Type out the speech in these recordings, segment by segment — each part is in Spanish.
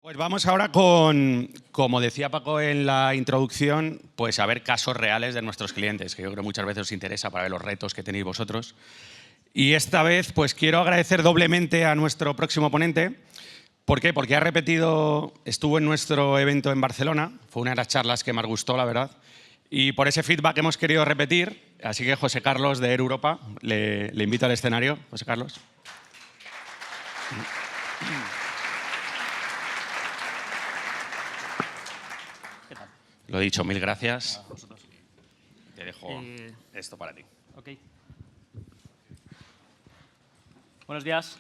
Pues vamos ahora con, como decía Paco en la introducción, pues a ver casos reales de nuestros clientes, que yo creo que muchas veces os interesa para ver los retos que tenéis vosotros. Y esta vez pues quiero agradecer doblemente a nuestro próximo ponente. ¿Por qué? Porque ha repetido, estuvo en nuestro evento en Barcelona, fue una de las charlas que más gustó, la verdad, y por ese feedback hemos querido repetir. Así que José Carlos de Air Europa, le invito al escenario. José Carlos. Lo dicho, mil gracias. Te dejo esto para ti. Okay. Buenos días.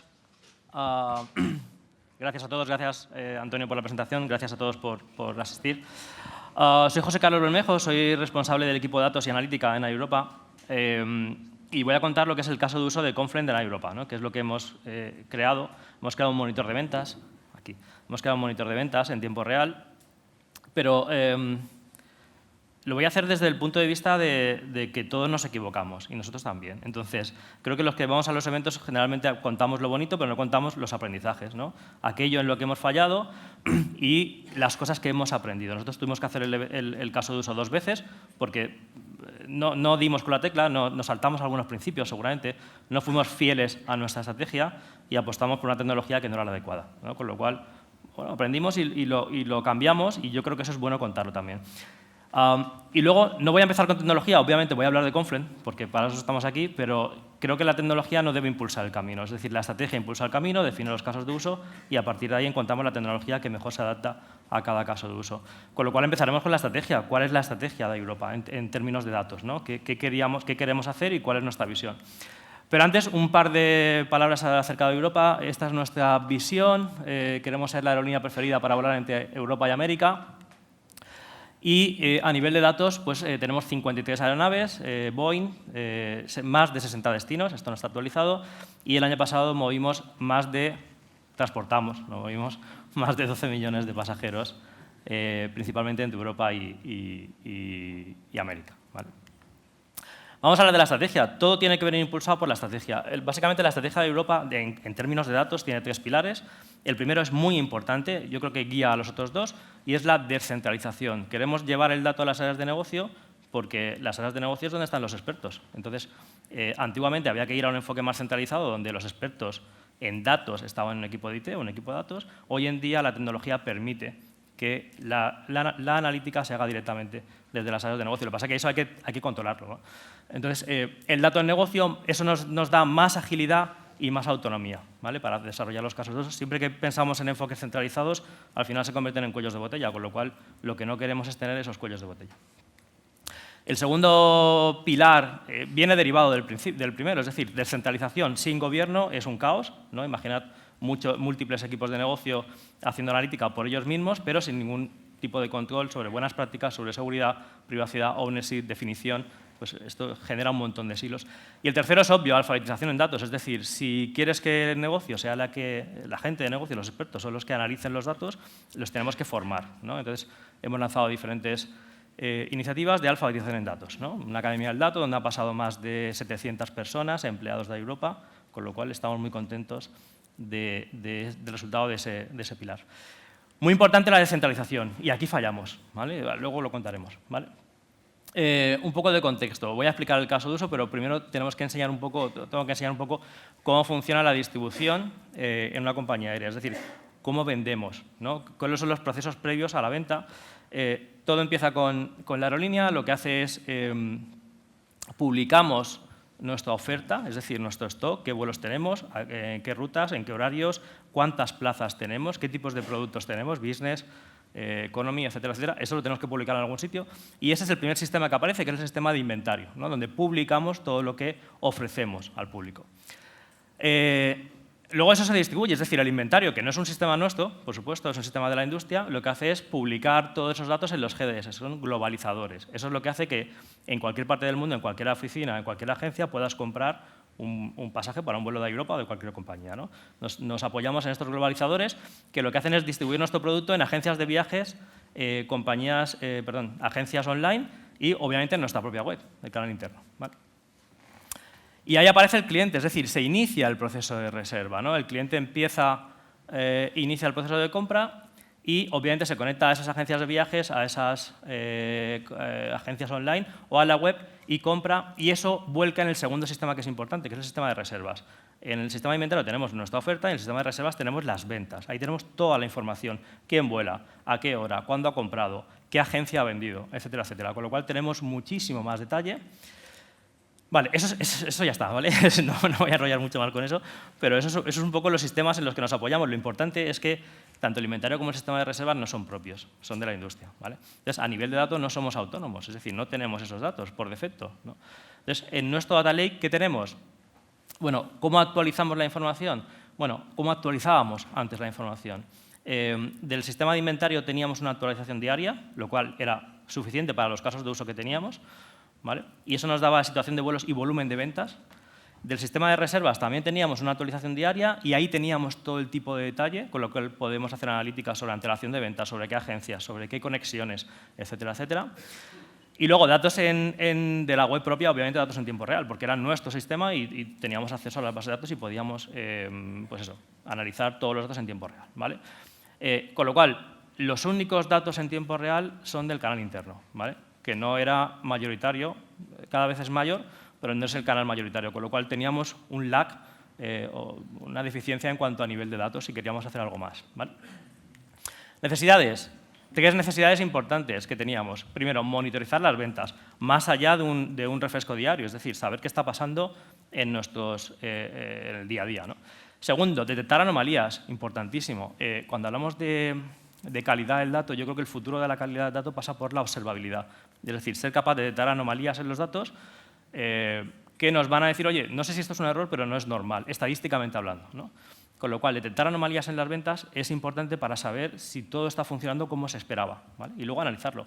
Gracias a todos, gracias Antonio por la presentación, gracias a todos por asistir. Soy José Carlos Bermejo, soy responsable del equipo de datos y analítica en Europa y voy a contar lo que es el caso de uso de Confluent en Europa, ¿no? Que es lo que hemos creado. Hemos creado un monitor de ventas, aquí. Hemos creado un monitor de ventas en tiempo real, pero lo voy a hacer desde el punto de vista de que todos nos equivocamos, y nosotros también. Entonces, creo que los que vamos a los eventos generalmente contamos lo bonito, pero no contamos los aprendizajes, ¿no? Aquello en lo que hemos fallado y las cosas que hemos aprendido. Nosotros tuvimos que hacer el caso de uso 2 veces porque no dimos con la tecla, nos saltamos algunos principios seguramente, no fuimos fieles a nuestra estrategia y apostamos por una tecnología que no era la adecuada, ¿no? Con lo cual, bueno, aprendimos y lo cambiamos, y yo creo que eso es bueno contarlo también. Y luego, no voy a empezar con tecnología, obviamente voy a hablar de Confluent, porque para eso estamos aquí, pero creo que la tecnología no debe impulsar el camino. Es decir, la estrategia impulsa el camino, define los casos de uso y a partir de ahí encontramos la tecnología que mejor se adapta a cada caso de uso. Con lo cual empezaremos con la estrategia. ¿Cuál es la estrategia de Europa en términos de datos, ¿no? ¿Qué queremos hacer y cuál es nuestra visión? Pero antes, un par de palabras acerca de Europa. Esta es nuestra visión. Queremos ser la aerolínea preferida para volar entre Europa y América. Y a nivel de datos, pues tenemos 53 aeronaves, Boeing, más de 60 destinos, esto no está actualizado, y el año pasado transportamos más de 12 millones de pasajeros, principalmente entre Europa y América, ¿vale? Vamos a hablar de la estrategia. Todo tiene que venir impulsado por la estrategia. Básicamente, la estrategia de Europa, en términos de datos, tiene 3 pilares. El primero es muy importante, yo creo que guía a los otros 2, y es la descentralización. Queremos llevar el dato a las áreas de negocio porque las áreas de negocio es donde están los expertos. Entonces, antiguamente había que ir a un enfoque más centralizado donde los expertos en datos estaban en un equipo de IT o un equipo de datos. Hoy en día la tecnología permite que la analítica se haga directamente desde las áreas de negocio. Lo que pasa es que eso hay que controlarlo, ¿no? Entonces, el dato en negocio, eso nos da más agilidad y más autonomía, ¿vale? Para desarrollar los casos de uso. Siempre que pensamos en enfoques centralizados, al final se convierten en cuellos de botella, con lo cual lo que no queremos es tener esos cuellos de botella. El segundo pilar viene derivado del primero, es decir, descentralización sin gobierno es un caos, ¿no? Imaginad múltiples equipos de negocio haciendo analítica por ellos mismos, pero sin ningún tipo de control sobre buenas prácticas, sobre seguridad, privacidad, ownership, definición. Pues esto genera un montón de silos. Y el tercero es obvio, alfabetización en datos. Es decir, si quieres que el negocio sea la gente de negocio, los expertos son los que analicen los datos, los tenemos que formar, ¿no? Entonces, hemos lanzado diferentes iniciativas de alfabetización en datos, ¿no? Una academia del dato donde ha pasado más de 700 personas, empleados de Europa, con lo cual estamos muy contentos del resultado de ese pilar. Muy importante la descentralización, y aquí fallamos, ¿vale? Luego lo contaremos, ¿vale? Un poco de contexto. Voy a explicar el caso de uso, pero primero tengo que enseñar un poco cómo funciona la distribución en una compañía aérea, es decir, cómo vendemos, ¿no? Cuáles son los procesos previos a la venta. Todo empieza con la aerolínea. Lo que hace es publicamos nuestra oferta, es decir, nuestro stock, qué vuelos tenemos, en qué rutas, en qué horarios, cuántas plazas tenemos, qué tipos de productos tenemos, business, economy, etcétera, etcétera. Eso lo tenemos que publicar en algún sitio. Y ese es el primer sistema que aparece, que es el sistema de inventario, ¿no? Donde publicamos todo lo que ofrecemos al público. Luego eso se distribuye, es decir, el inventario, que no es un sistema nuestro, por supuesto, es un sistema de la industria, lo que hace es publicar todos esos datos en los GDS, son globalizadores. Eso es lo que hace que en cualquier parte del mundo, en cualquier oficina, en cualquier agencia, puedas comprar un pasaje para un vuelo de Europa o de cualquier compañía, ¿no? Nos apoyamos en estos globalizadores que lo que hacen es distribuir nuestro producto en agencias de viajes, agencias online y, obviamente, en nuestra propia web, el canal interno, ¿vale? Y ahí aparece el cliente, es decir, se inicia el proceso de reserva, ¿no? El cliente inicia el proceso de compra y obviamente se conecta a esas agencias de viajes, a esas agencias online o a la web y compra, y eso vuelca en el segundo sistema que es importante, que es el sistema de reservas. En el sistema de inventario tenemos nuestra oferta y en el sistema de reservas tenemos las ventas. Ahí tenemos toda la información, quién vuela, a qué hora, cuándo ha comprado, qué agencia ha vendido, etcétera, etcétera. Con lo cual tenemos muchísimo más detalle. Vale, eso ya está, ¿vale? No voy a enrollar mucho más con eso, pero eso es un poco los sistemas en los que nos apoyamos. Lo importante es que tanto el inventario como el sistema de reservas no son propios, son de la industria, ¿vale? Entonces, a nivel de datos no somos autónomos, es decir, no tenemos esos datos por defecto, ¿no? Entonces, en nuestro data lake, ¿qué tenemos? Bueno, ¿cómo actualizamos la información? Bueno, ¿cómo actualizábamos antes la información? Del sistema de inventario teníamos una actualización diaria, lo cual era suficiente para los casos de uso que teníamos, ¿vale? Y eso nos daba situación de vuelos y volumen de ventas. Del sistema de reservas también teníamos una actualización diaria y ahí teníamos todo el tipo de detalle, con lo cual podemos hacer analíticas sobre antelación de ventas, sobre qué agencias, sobre qué conexiones, etcétera, etcétera. Y luego datos de la web propia, obviamente datos en tiempo real, porque era nuestro sistema y teníamos acceso a las bases de datos y podíamos pues eso, analizar todos los datos en tiempo real, ¿vale? Con lo cual, los únicos datos en tiempo real son del canal interno, ¿vale? Que no era mayoritario, cada vez es mayor, pero no es el canal mayoritario, con lo cual teníamos un lag o una deficiencia en cuanto a nivel de datos si queríamos hacer algo más, ¿vale? Necesidades. Tres necesidades importantes que teníamos. Primero, monitorizar las ventas, más allá de un refresco diario, es decir, saber qué está pasando en el día a día, ¿no? Segundo, detectar anomalías, importantísimo. Cuando hablamos de calidad del dato, yo creo que el futuro de la calidad del dato pasa por la observabilidad. Es decir, ser capaz de detectar anomalías en los datos que nos van a decir, oye, no sé si esto es un error, pero no es normal, estadísticamente hablando, ¿no? Con lo cual, detectar anomalías en las ventas es importante para saber si todo está funcionando como se esperaba, ¿vale? Y luego analizarlo.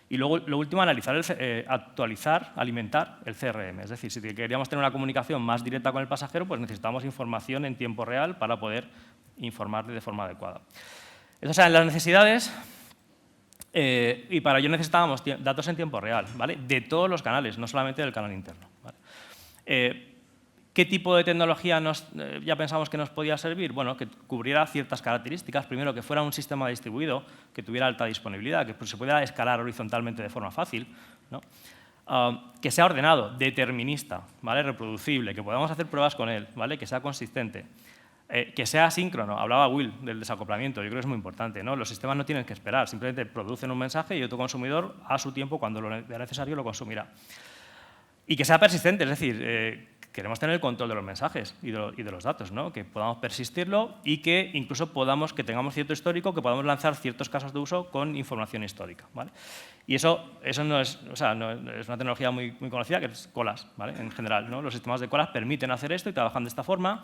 Y luego, lo último, actualizar, alimentar el CRM. Es decir, si queríamos tener una comunicación más directa con el pasajero, pues necesitamos información en tiempo real para poder informarle de forma adecuada. Esas eran las necesidades y para ello necesitábamos datos en tiempo real, ¿vale? De todos los canales, no solamente del canal interno, ¿vale? ¿Qué tipo de tecnología ya pensamos que nos podía servir? Bueno, que cubriera ciertas características. Primero, que fuera un sistema distribuido, que tuviera alta disponibilidad, que se pudiera escalar horizontalmente de forma fácil, ¿no? Que sea ordenado, determinista, ¿vale? Reproducible, que podamos hacer pruebas con él, ¿vale? Que sea consistente. Que sea asíncrono. Hablaba Will del desacoplamiento, yo creo que es muy importante, ¿no? Los sistemas no tienen que esperar, simplemente producen un mensaje y otro consumidor a su tiempo, cuando lo vea necesario, lo consumirá. Y que sea persistente, es decir, queremos tener el control de los mensajes y de los datos, ¿no? Que podamos persistirlo y que incluso que tengamos cierto histórico, que podamos lanzar ciertos casos de uso con información histórica, ¿vale? Y eso no es una tecnología muy conocida, que es colas, ¿vale? En general, ¿no? Los sistemas de colas permiten hacer esto y trabajan de esta forma.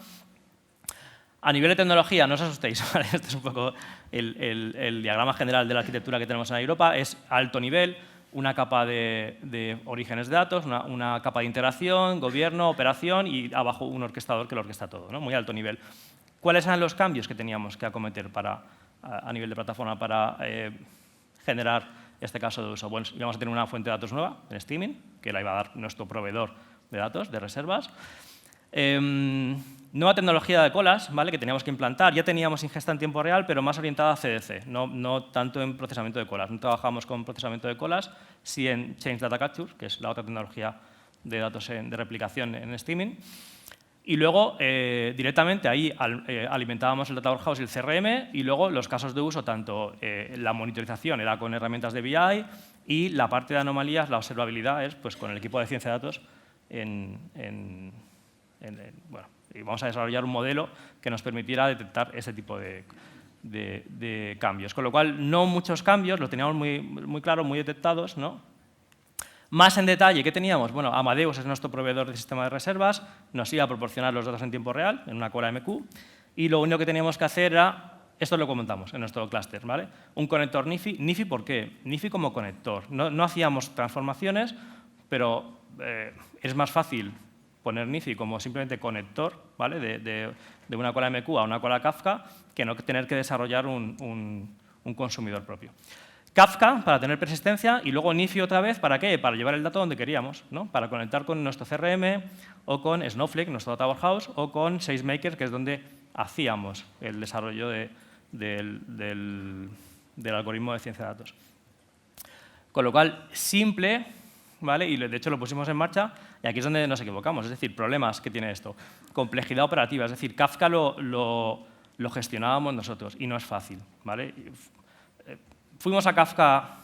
A nivel de tecnología, no os asustéis, ¿vale? Este es un poco el diagrama general de la arquitectura que tenemos en Europa. Es alto nivel, una capa de orígenes de datos, una capa de integración, gobierno, operación y abajo un orquestador que lo orquesta todo, ¿no? Muy alto nivel. ¿Cuáles eran los cambios que teníamos que acometer a nivel de plataforma para generar este caso de uso? Bueno, íbamos a tener una fuente de datos nueva en streaming, que la iba a dar nuestro proveedor de datos, de reservas. Nueva tecnología de colas, ¿vale? Que teníamos que implantar. Ya teníamos ingesta en tiempo real, pero más orientada a CDC, no tanto en procesamiento de colas. No trabajamos con procesamiento de colas, sí en Change Data Capture, que es la otra tecnología de datos de replicación en streaming. Y luego, directamente ahí alimentábamos el Data Warehouse y el CRM, y luego los casos de uso, tanto la monitorización era con herramientas de BI y la parte de anomalías, la observabilidad, es pues, con el equipo de ciencia de datos bueno, y vamos a desarrollar un modelo que nos permitiera detectar ese tipo de cambios. Con lo cual, no muchos cambios, lo teníamos muy claro, muy detectados, ¿no? Más en detalle, ¿qué teníamos? Bueno, Amadeus es nuestro proveedor de sistema de reservas, nos iba a proporcionar los datos en tiempo real, en una cola MQ, y lo único que teníamos que hacer era, esto lo comentamos en nuestro clúster, ¿vale? Un conector NIFI. ¿NIFI por qué? NIFI como conector. No hacíamos transformaciones, pero es más fácil poner NIFI como simplemente conector, ¿vale? de una cola MQ a una cola Kafka, que no tener que desarrollar un consumidor propio. Kafka para tener persistencia y luego NIFI otra vez, ¿para qué? Para llevar el dato donde queríamos, ¿no? Para conectar con nuestro CRM o con Snowflake, nuestro Data Warehouse, o con SageMaker, que es donde hacíamos el desarrollo de del algoritmo de ciencia de datos. Con lo cual, simple, ¿vale? Y de hecho lo pusimos en marcha, y aquí es donde nos equivocamos. Es decir, problemas que tiene esto. Complejidad operativa, es decir, Kafka lo gestionábamos nosotros y no es fácil, ¿vale? Fuimos a Kafka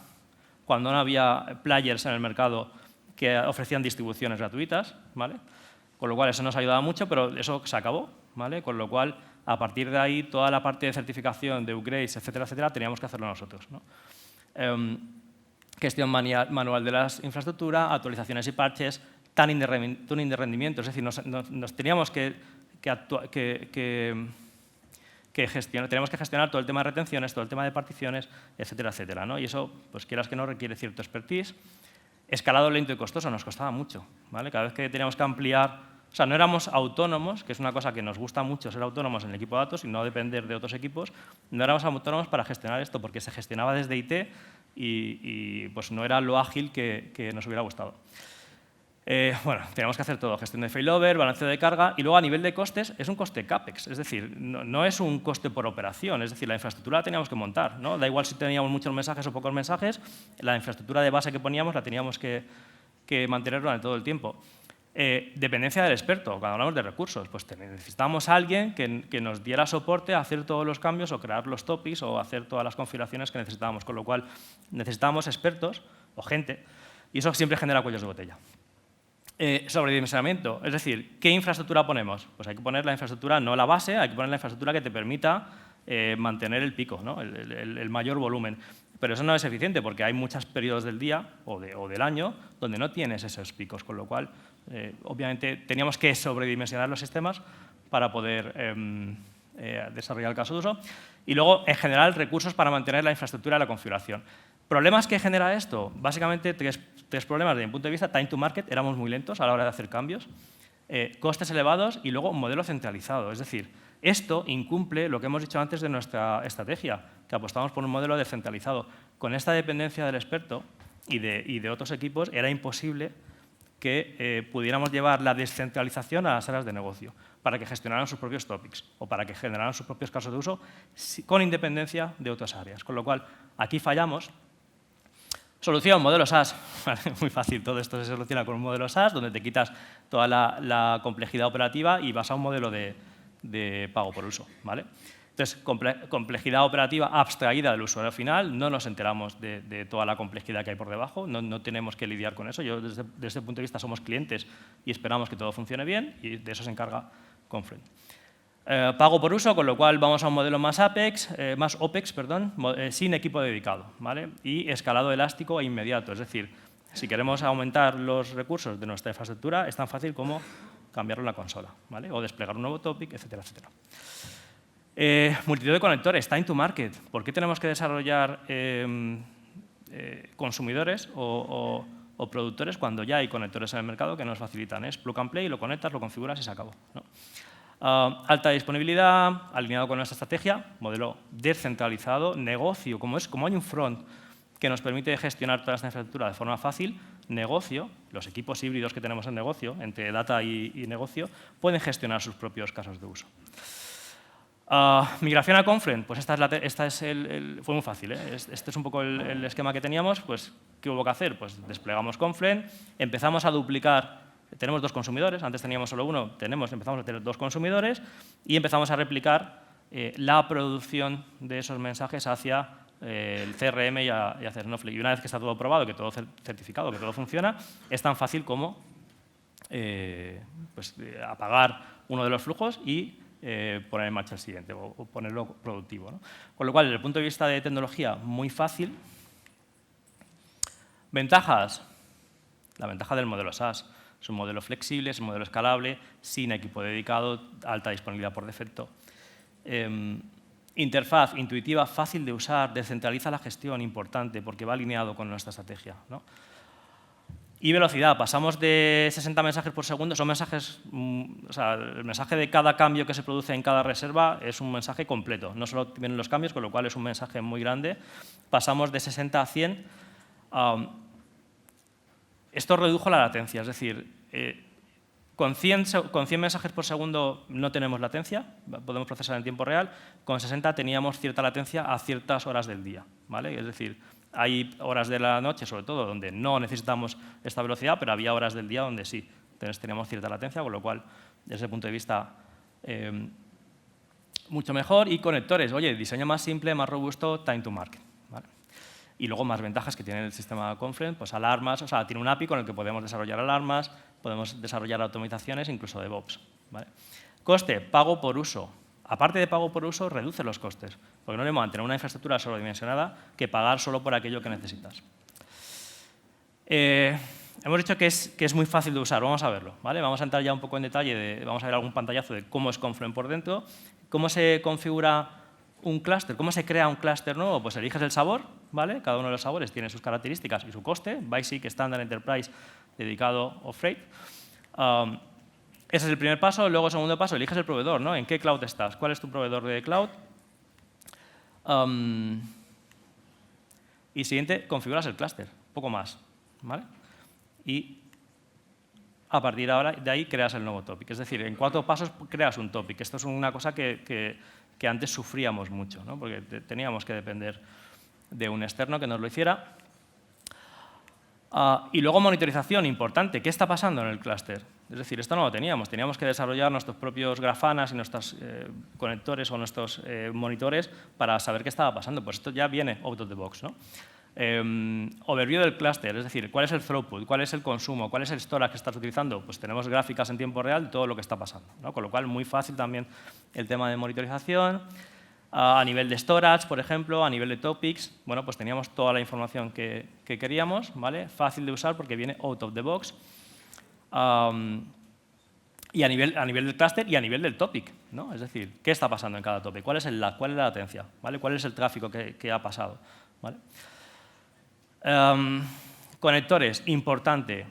cuando no había players en el mercado que ofrecían distribuciones gratuitas, ¿vale? Con lo cual eso nos ayudaba mucho, pero eso se acabó, ¿vale? Con lo cual, a partir de ahí, toda la parte de certificación, de upgrades, etcétera, etcétera, teníamos que hacerlo nosotros, ¿no? Gestión manual de las infraestructuras, actualizaciones y parches, tuning de rendimiento, es decir, nos teníamos que gestionar todo el tema de retenciones, todo el tema de particiones, etcétera, etcétera, ¿no? Y eso, pues quieras que no, requiere cierto expertise. Escalado lento y costoso, nos costaba mucho, ¿vale? Cada vez que teníamos que ampliar, o sea, no éramos autónomos, que es una cosa que nos gusta mucho ser autónomos en el equipo de datos y no depender de otros equipos, no éramos autónomos para gestionar esto, porque se gestionaba desde IT y pues no era lo ágil que nos hubiera gustado. Bueno, teníamos que hacer todo, gestión de failover, balanceo de carga, y luego a nivel de costes es un coste CAPEX, es decir, no es un coste por operación, es decir, la infraestructura la teníamos que montar, ¿no? Da igual si teníamos muchos mensajes o pocos mensajes, la infraestructura de base que poníamos la teníamos que mantener durante todo el tiempo. Dependencia del experto, cuando hablamos de recursos, pues necesitábamos a alguien que nos diera soporte a hacer todos los cambios o crear los topics o hacer todas las configuraciones que necesitábamos, con lo cual necesitábamos expertos o gente, y eso siempre genera cuellos de botella. Sobredimensionamiento, es decir, ¿qué infraestructura ponemos? Pues hay que poner la infraestructura, no la base, hay que poner la infraestructura que te permita mantener el pico, ¿no? el mayor volumen. Pero eso no es eficiente porque hay muchos periodos del día o del año donde no tienes esos picos, con lo cual, obviamente, teníamos que sobredimensionar los sistemas para poder desarrollar el caso de uso. Y luego, en general, recursos para mantener la infraestructura y la configuración. ¿Problemas que genera esto? Básicamente, tres problemas desde mi punto de vista. Time to market, éramos muy lentos a la hora de hacer cambios. Costes elevados y luego un modelo centralizado. Es decir, esto incumple lo que hemos dicho antes de nuestra estrategia, que apostamos por un modelo descentralizado. Con esta dependencia del experto y de otros equipos era imposible que pudiéramos llevar la descentralización a las áreas de negocio para que gestionaran sus propios topics o para que generaran sus propios casos de uso con independencia de otras áreas. Con lo cual, aquí fallamos. Solución, modelo SaaS. Muy fácil, todo esto se soluciona con un modelo SaaS donde te quitas toda la complejidad operativa y vas a un modelo de pago por uso, ¿vale? Entonces, complejidad operativa abstraída del usuario final, no nos enteramos de toda la complejidad que hay por debajo, no tenemos que lidiar con eso. Yo, desde ese punto de vista, somos clientes y esperamos que todo funcione bien y de eso se encarga Confluent. Pago por uso, con lo cual vamos a un modelo más OPEX, sin equipo dedicado, ¿vale? Y escalado elástico e inmediato, es decir, si queremos aumentar los recursos de nuestra infraestructura, es tan fácil como cambiarlo en la consola, ¿vale? O desplegar un nuevo topic, etcétera, etcétera. Multitud de conectores, time to market. ¿Por qué tenemos que desarrollar consumidores o productores cuando ya hay conectores en el mercado que nos facilitan? Es plug and play, lo conectas, lo configuras y se acabó, ¿no? Alta disponibilidad, alineado con nuestra estrategia, modelo descentralizado, negocio, como hay un front que nos permite gestionar toda esta infraestructura de forma fácil, negocio, los equipos híbridos que tenemos en negocio, entre data y negocio, pueden gestionar sus propios casos de uso. Migración a Confluent, pues fue muy fácil, ¿eh? Este es un poco el esquema que teníamos. Pues, ¿qué hubo que hacer? Pues desplegamos Confluent, empezamos a duplicar. Tenemos 2 consumidores, antes teníamos solo uno, empezamos a tener 2 consumidores y empezamos a replicar la producción de esos mensajes hacia el CRM y hacia Snowflake. Y una vez que está todo probado, que todo certificado, que todo funciona, es tan fácil como apagar uno de los flujos y poner en marcha el siguiente o ponerlo productivo, ¿no? Con lo cual, desde el punto de vista de tecnología, muy fácil. Ventajas. La ventaja del modelo SaaS. Es un modelo flexible, es un modelo escalable, sin equipo dedicado, alta disponibilidad por defecto. Interfaz intuitiva, fácil de usar, descentraliza la gestión, importante, porque va alineado con nuestra estrategia, ¿no? Y velocidad, pasamos de 60 mensajes por segundo, son mensajes, o sea, el mensaje de cada cambio que se produce en cada reserva es un mensaje completo, no solo vienen los cambios, con lo cual es un mensaje muy grande. Pasamos de 60 a 100. Esto redujo la latencia, es decir, Con 100 mensajes por segundo no tenemos latencia, podemos procesar en tiempo real. Con 60 teníamos cierta latencia a ciertas horas del día, ¿vale? Es decir, hay horas de la noche, sobre todo, donde no necesitamos esta velocidad, pero había horas del día donde sí. Entonces teníamos cierta latencia, con lo cual, desde ese punto de vista, mucho mejor. Y conectores, oye, diseño más simple, más robusto, time to market, ¿vale? Y luego más ventajas que tiene el sistema Confluent, pues alarmas, o sea, tiene un API con el que podemos desarrollar alarmas, podemos desarrollar automatizaciones, incluso DevOps, ¿vale? Coste, pago por uso. Aparte de pago por uso, reduce los costes, porque no es lo mismo mantener una infraestructura sobredimensionada que pagar solo por aquello que necesitas. Hemos dicho que es muy fácil de usar, vamos a verlo, ¿vale? Vamos a entrar ya un poco en detalle, vamos a ver algún pantallazo de cómo es Confluent por dentro, cómo se configura un clúster, cómo se crea un clúster nuevo. Pues eliges el sabor, ¿vale? Cada uno de los sabores tiene sus características y su coste, Basic, Standard, Enterprise, dedicado o Freight. Ese es el primer paso. Luego, segundo paso, eliges el proveedor, ¿no? ¿En qué cloud estás? ¿Cuál es tu proveedor de cloud? Y siguiente, configuras el clúster, poco más, ¿vale? Y a partir de ahí creas el nuevo topic. Es decir, en 4 pasos creas un topic. Esto es una cosa que antes sufríamos mucho, ¿no? Porque teníamos que depender de un externo que nos lo hiciera. Y luego monitorización, importante. ¿Qué está pasando en el clúster? Es decir, esto no lo teníamos. Teníamos que desarrollar nuestros propios grafanas y nuestros conectores o nuestros monitores para saber qué estaba pasando. Pues esto ya viene out of the box, ¿no? Overview del clúster, es decir, cuál es el throughput, cuál es el consumo, cuál es el storage que estás utilizando. Pues tenemos gráficas en tiempo real de todo lo que está pasando, ¿no? Con lo cual, muy fácil también el tema de monitorización. A nivel de storage, por ejemplo, a nivel de topics, bueno, pues teníamos toda la información que queríamos, ¿vale? Fácil de usar porque viene out of the box. Y a nivel del clúster y a nivel del topic, ¿no? Es decir, ¿qué está pasando en cada topic? ¿Cuál es el lag? ¿Cuál es la latencia? ¿Vale? ¿Cuál es el tráfico que ha pasado? ¿Vale? Conectores, importante.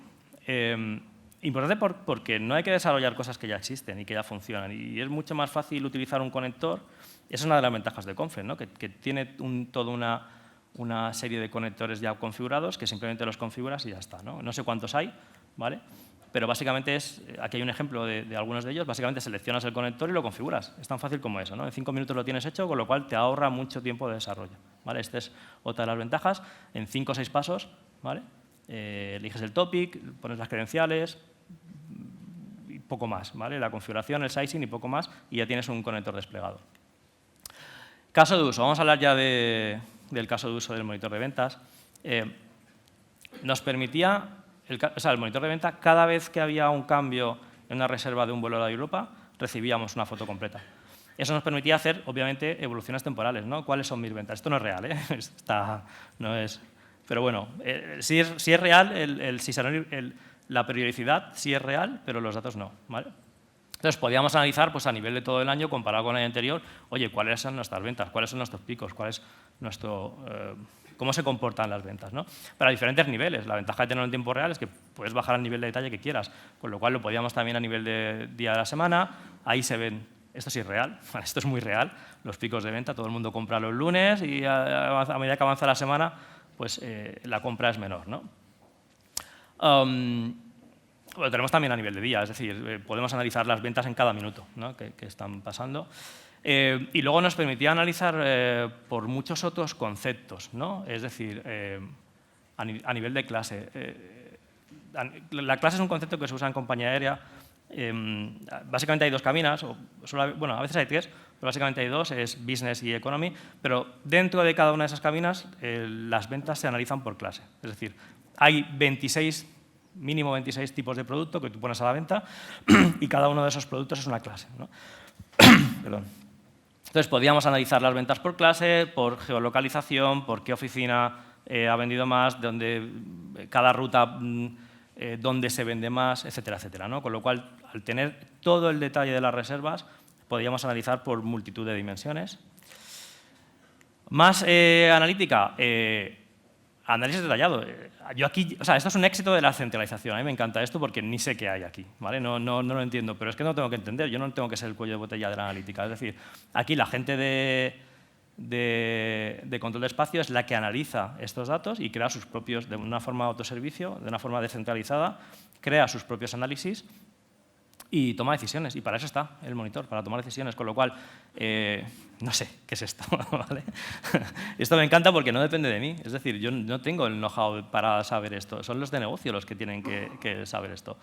Importante porque no hay que desarrollar cosas que ya existen y que ya funcionan. Y es mucho más fácil utilizar un conector. Esa es una de las ventajas de Confluent, ¿no? Que tiene toda una serie de conectores ya configurados que simplemente los configuras y ya está, ¿no? No sé cuántos hay, ¿vale? Pero básicamente aquí hay un ejemplo de algunos de ellos. Básicamente seleccionas el conector y lo configuras. Es tan fácil como eso, ¿no? En 5 minutos lo tienes hecho, con lo cual te ahorra mucho tiempo de desarrollo, ¿vale? Esta es otra de las ventajas. En 5 o 6 pasos, ¿vale? Eliges el topic, pones las credenciales y poco más, ¿vale? La configuración, el sizing y poco más, y ya tienes un conector desplegado. Caso de uso. Vamos a hablar ya del caso de uso del monitor de ventas. Nos permitía, el monitor de venta, cada vez que había un cambio en una reserva de un vuelo a Europa, recibíamos una foto completa. Eso nos permitía hacer, obviamente, evoluciones temporales, ¿no? ¿Cuáles son mis ventas? Esto no es real, ¿eh? No es. Pero bueno, sí es real, la periodicidad sí es real, pero los datos no, ¿vale? Entonces, podíamos analizar pues, a nivel de todo el año, comparado con el año anterior, oye, cuáles son nuestras ventas, cuáles son nuestros picos, cómo se comportan las ventas, ¿no? Pero a diferentes niveles. La ventaja de tenerlo en tiempo real es que puedes bajar al nivel de detalle que quieras, con lo cual lo podíamos también a nivel de día de la semana. Ahí se ven, esto sí es real, esto es muy real, los picos de venta, todo el mundo compra los lunes y a medida que avanza la semana, pues la compra es menor, ¿no? Lo tenemos también a nivel de día, es decir, podemos analizar las ventas en cada minuto, ¿no? que están pasando. Y luego nos permitía analizar por muchos otros conceptos, ¿no? Es decir, a nivel de clase. La clase es un concepto que se usa en compañía aérea. Básicamente hay 2 cabinas, bueno, a veces hay 3, pero básicamente hay 2, es Business y Economy, pero dentro de cada una de esas cabinas las ventas se analizan por clase. Es decir, hay mínimo 26 tipos de producto que tú pones a la venta y cada uno de esos productos es una clase, ¿no? Perdón. Entonces, podíamos analizar las ventas por clase, por geolocalización, por qué oficina ha vendido más, cada ruta dónde se vende más, etcétera, etcétera, ¿no? Con lo cual, al tener todo el detalle de las reservas, podíamos analizar por multitud de dimensiones. Más analítica. Análisis detallado. Yo aquí, o sea, esto es un éxito de la centralización. A mí me encanta esto porque ni sé qué hay aquí, ¿vale? No lo entiendo, pero es que no tengo que entender. Yo no tengo que ser el cuello de botella de la analítica. Es decir, aquí la gente de control de espacio es la que analiza estos datos y crea sus propios, de una forma autoservicio, de una forma descentralizada, crea sus propios análisis y toma decisiones. Y para eso está el monitor, para tomar decisiones. Con lo cual, no sé qué es esto, ¿vale? Esto me encanta porque no depende de mí. Es decir, yo no tengo el know-how para saber esto. Son los de negocio los que tienen que saber esto.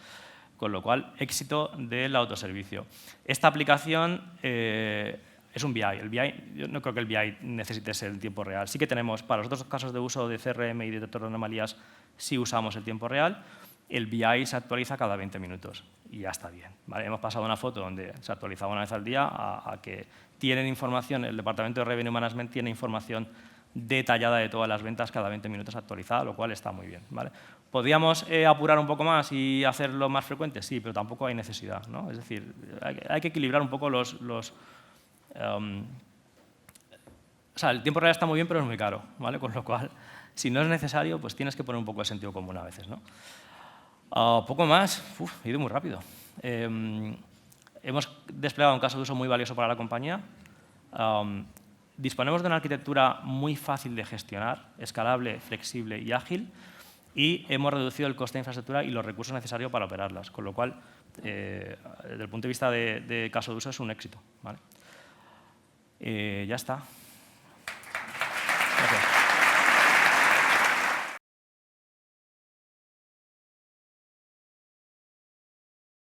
Con lo cual, éxito del autoservicio. Esta aplicación es un BI. El BI. Yo no creo que el BI necesite ser en tiempo real. Sí que tenemos, para los otros casos de uso de CRM y detector de anomalías, sí usamos el tiempo real. El BI se actualiza cada 20 minutos y ya está bien, ¿vale? Hemos pasado una foto donde se actualizaba una vez al día a que tienen información, el departamento de Revenue Management tiene información detallada de todas las ventas cada 20 minutos actualizada, lo cual está muy bien, ¿vale? ¿Podríamos apurar un poco más y hacerlo más frecuente? Sí, pero tampoco hay necesidad, ¿no? Es decir, hay que equilibrar un poco o sea, el tiempo real está muy bien, pero es muy caro, ¿vale? Con lo cual, si no es necesario, pues tienes que poner un poco de sentido común a veces, ¿no? Poco más. He ido muy rápido. Hemos desplegado un caso de uso muy valioso para la compañía. Disponemos de una arquitectura muy fácil de gestionar, escalable, flexible y ágil, y hemos reducido el coste de infraestructura y los recursos necesarios para operarlas, con lo cual, desde el punto de vista de caso de uso, es un éxito, ¿vale? Ya está.